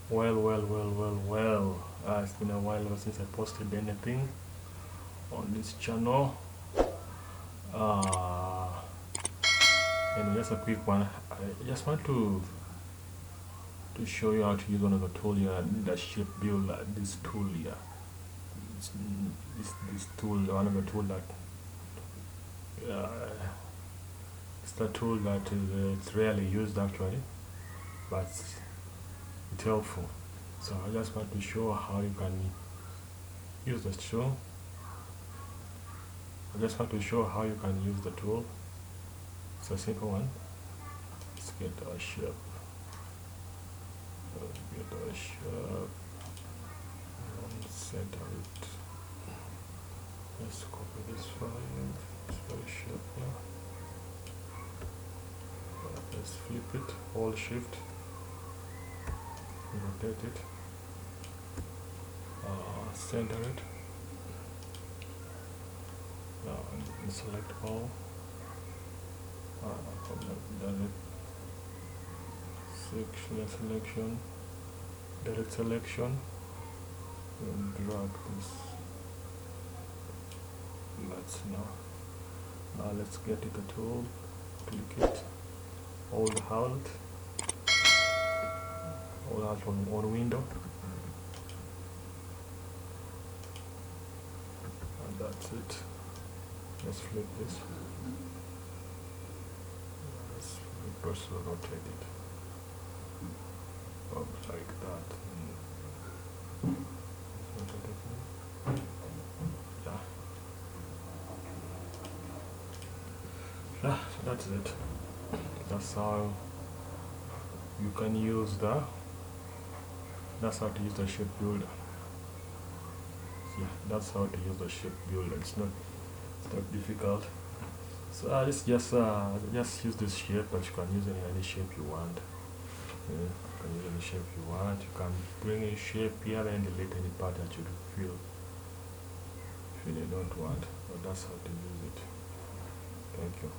Well. It's been a while ever since I posted anything on this channel. Uh, and just a quick one. I just want to show you how to use one of the tool here, the shape builder. This tool here. This tool, one of the tool that it's the tool that it's rarely used actually, but it's helpful. So I just want to show how you can use the tool. I just want to show how you can use the tool. It's a simple one. Let's get our shape. And center it. Let's copy this file. It's very sharp here. Let's flip it. Hold shift. Rotate it. Center it. Now select all. Done it. Selection. Direct selection. And drag this. Now let's get it a tool. Click it. Hold Alt on window. And that's it. Let's flip this. Let's first rotate it. Up like that. Yeah, so that's it. That's how you can use that's how to use the shape builder. Yeah, that's how to use the shape builder. It's not difficult. So it's just use this shape, but you can use any shape you want. Yeah, you can use any shape you want. You can bring a shape here and delete any part that you feel you don't want. But that's how to use it. Thank you.